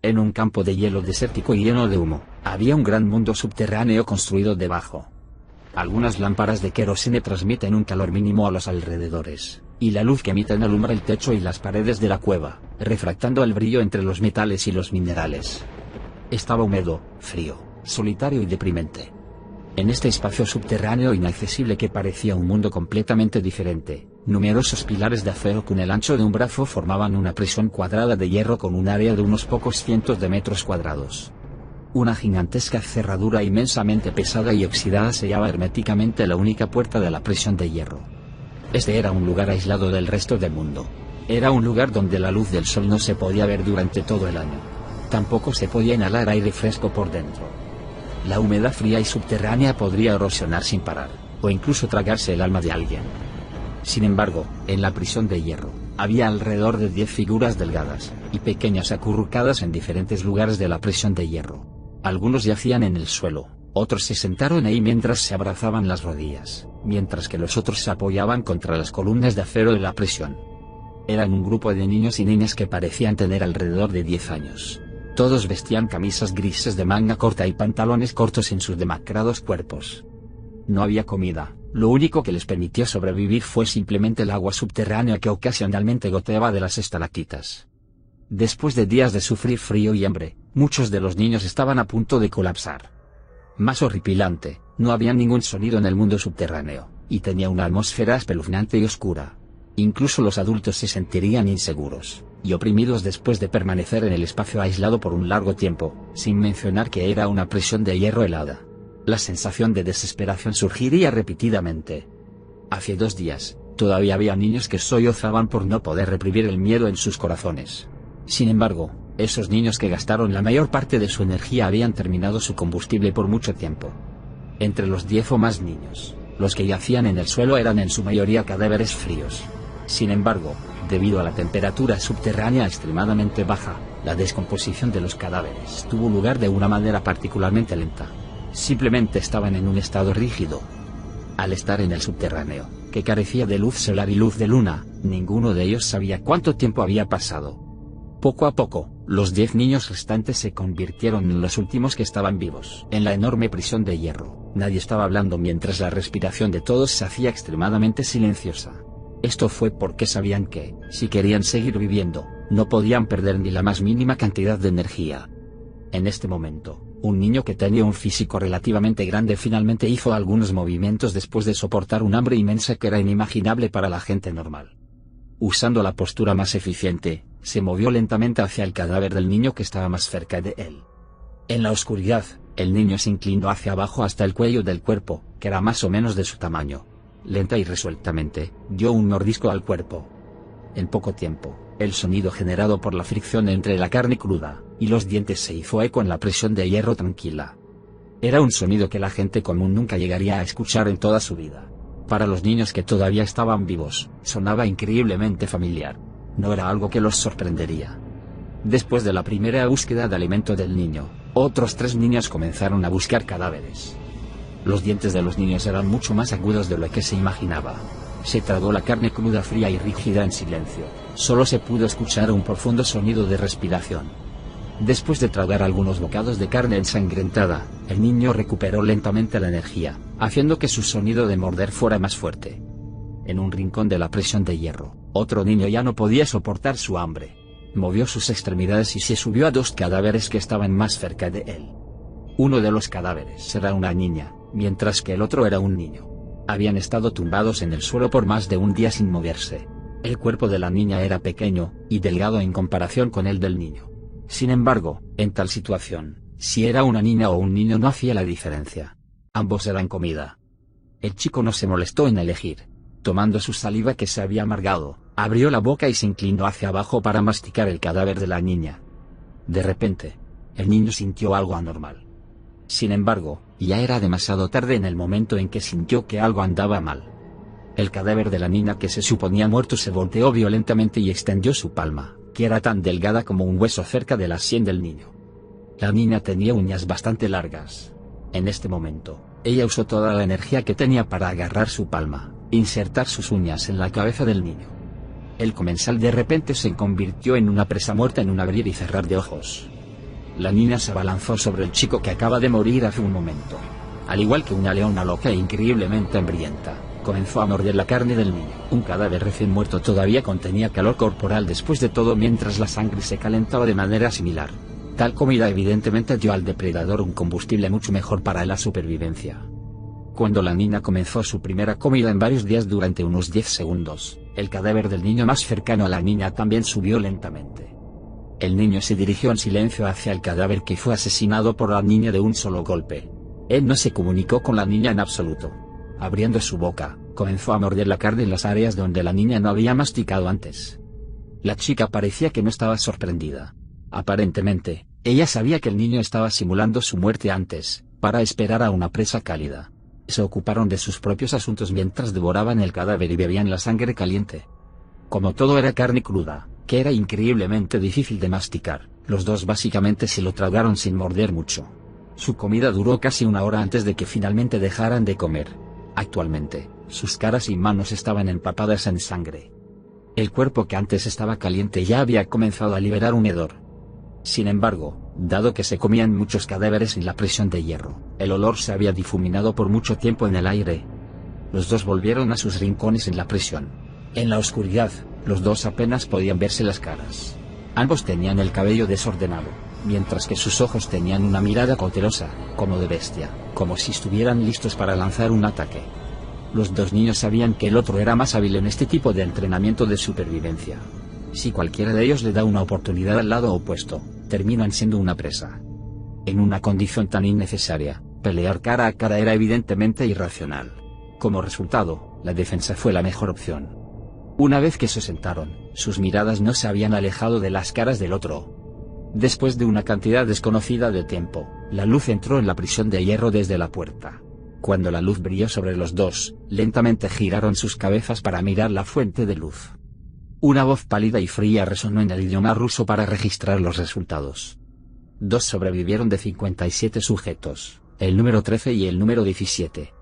En un campo de hielo desértico y lleno de humo, había un gran mundo subterráneo construido debajo. Algunas lámparas de querosene transmiten un calor mínimo a los alrededores, y la luz que emiten alumbra el techo y las paredes de la cueva, refractando el brillo entre los metales y los minerales. Estaba húmedo, frío, solitario y deprimente. En este espacio subterráneo inaccesible que parecía un mundo completamente diferente, numerosos pilares de acero con el ancho de un brazo formaban una prisión cuadrada de hierro con un área de unos pocos cientos de metros cuadrados. Una gigantesca cerradura inmensamente pesada y oxidada sellaba herméticamente la única puerta de la prisión de hierro. Este era un lugar aislado del resto del mundo. Era un lugar donde la luz del sol no se podía ver durante todo el año. Tampoco se podía inhalar aire fresco por dentro. La humedad fría y subterránea podría erosionar sin parar, o incluso tragarse el alma de alguien. Sin embargo, en la prisión de hierro, había alrededor de 10 figuras delgadas y pequeñas acurrucadas en diferentes lugares de la prisión de hierro. Algunos yacían en el suelo, otros se sentaron ahí mientras se abrazaban las rodillas, mientras que los otros se apoyaban contra las columnas de acero de la prisión. Eran un grupo de niños y niñas que parecían tener alrededor de 10 años. Todos vestían camisas grises de manga corta y pantalones cortos en sus demacrados cuerpos. No había comida, lo único que les permitió sobrevivir fue simplemente el agua subterránea que ocasionalmente goteaba de las estalactitas. Después de días de sufrir frío y hambre, muchos de los niños estaban a punto de colapsar. Más horripilante, no había ningún sonido en el mundo subterráneo, y tenía una atmósfera espeluznante y oscura. Incluso los adultos se sentirían inseguros y oprimidos después de permanecer en el espacio aislado por un largo tiempo, sin mencionar que era una prisión de hierro helada. La sensación de desesperación surgiría repetidamente. Hace 2 días, todavía había niños que sollozaban por no poder reprimir el miedo en sus corazones. Sin embargo, esos niños que gastaron la mayor parte de su energía habían terminado su combustible por mucho tiempo. Entre los 10 o más niños, los que yacían en el suelo eran en su mayoría cadáveres fríos. Sin embargo, debido a la temperatura subterránea extremadamente baja, la descomposición de los cadáveres tuvo lugar de una manera particularmente lenta. Simplemente estaban en un estado rígido. Al estar en el subterráneo, que carecía de luz solar y luz de luna, ninguno de ellos sabía cuánto tiempo había pasado. Poco a poco, los 10 niños restantes se convirtieron en los últimos que estaban vivos. En la enorme prisión de hierro, nadie estaba hablando mientras la respiración de todos se hacía extremadamente silenciosa. Esto fue porque sabían que, si querían seguir viviendo, no podían perder ni la más mínima cantidad de energía. En este momento, un niño que tenía un físico relativamente grande finalmente hizo algunos movimientos después de soportar un hambre inmensa que era inimaginable para la gente normal. Usando la postura más eficiente, se movió lentamente hacia el cadáver del niño que estaba más cerca de él. En la oscuridad, el niño se inclinó hacia abajo hasta el cuello del cuerpo, que era más o menos de su tamaño. Lenta y resueltamente, dio un mordisco al cuerpo. En poco tiempo, el sonido generado por la fricción entre la carne cruda y los dientes se hizo eco en la prisión de hierro tranquila. Era un sonido que la gente común nunca llegaría a escuchar en toda su vida. Para los niños que todavía estaban vivos, sonaba increíblemente familiar. No era algo que los sorprendería. Después de la primera búsqueda de alimento del niño, otros 3 niños comenzaron a buscar cadáveres. Los dientes de los niños eran mucho más agudos de lo que se imaginaba. Se tragó la carne cruda fría y rígida en silencio. Solo se pudo escuchar un profundo sonido de respiración. Después de tragar algunos bocados de carne ensangrentada, el niño recuperó lentamente la energía, haciendo que su sonido de morder fuera más fuerte. En un rincón de la prisión de hierro, otro niño ya no podía soportar su hambre. Movió sus extremidades y se subió a 2 cadáveres que estaban más cerca de él. Uno de los cadáveres era una niña, mientras que el otro era un niño. Habían estado tumbados en el suelo por más de un día sin moverse. El cuerpo de la niña era pequeño y delgado en comparación con el del niño. Sin embargo, en tal situación, si era una niña o un niño no hacía la diferencia. Ambos eran comida. El chico no se molestó en elegir. Tomando su saliva que se había amargado, abrió la boca y se inclinó hacia abajo para masticar el cadáver de la niña. De repente, el niño sintió algo anormal. Sin embargo, ya era demasiado tarde en el momento en que sintió que algo andaba mal. El cadáver de la niña que se suponía muerto se volteó violentamente y extendió su palma, que era tan delgada como un hueso cerca de la sien del niño. La niña tenía uñas bastante largas. En este momento, ella usó toda la energía que tenía para agarrar su palma, insertar sus uñas en la cabeza del niño. El comensal de repente se convirtió en una presa muerta en un abrir y cerrar de ojos. La niña se abalanzó sobre el chico que acaba de morir hace un momento. Al igual que una leona loca e increíblemente hambrienta, comenzó a morder la carne del niño. Un cadáver recién muerto todavía contenía calor corporal después de todo, mientras la sangre se calentaba de manera similar. Tal comida evidentemente dio al depredador un combustible mucho mejor para la supervivencia. Cuando la niña comenzó su primera comida en varios días durante unos 10 segundos, el cadáver del niño más cercano a la niña también subió lentamente. El niño se dirigió en silencio hacia el cadáver que fue asesinado por la niña de un solo golpe. Él no se comunicó con la niña en absoluto. Abriendo su boca, comenzó a morder la carne en las áreas donde la niña no había masticado antes. La chica parecía que no estaba sorprendida. Aparentemente, ella sabía que el niño estaba simulando su muerte antes, para esperar a una presa cálida. Se ocuparon de sus propios asuntos mientras devoraban el cadáver y bebían la sangre caliente. Como todo era carne cruda, que era increíblemente difícil de masticar, los dos básicamente se lo tragaron sin morder mucho. Su comida duró casi una hora antes de que finalmente dejaran de comer. Actualmente, sus caras y manos estaban empapadas en sangre. El cuerpo que antes estaba caliente ya había comenzado a liberar un hedor. Sin embargo, dado que se comían muchos cadáveres en la prisión de hierro, el olor se había difuminado por mucho tiempo en el aire. Los dos volvieron a sus rincones en la prisión. En la oscuridad, los dos apenas podían verse las caras. Ambos tenían el cabello desordenado, mientras que sus ojos tenían una mirada cautelosa, como de bestia, como si estuvieran listos para lanzar un ataque. Los dos niños sabían que el otro era más hábil en este tipo de entrenamiento de supervivencia. Si cualquiera de ellos le da una oportunidad al lado opuesto, terminan siendo una presa. En una condición tan innecesaria, pelear cara a cara era evidentemente irracional. Como resultado, la defensa fue la mejor opción. Una vez que se sentaron, sus miradas no se habían alejado de las caras del otro. Después de una cantidad desconocida de tiempo, la luz entró en la prisión de hierro desde la puerta. Cuando la luz brilló sobre los dos, lentamente giraron sus cabezas para mirar la fuente de luz. Una voz pálida y fría resonó en el idioma ruso para registrar los resultados. 2 sobrevivieron de 57 sujetos, el número 13 y el número 17.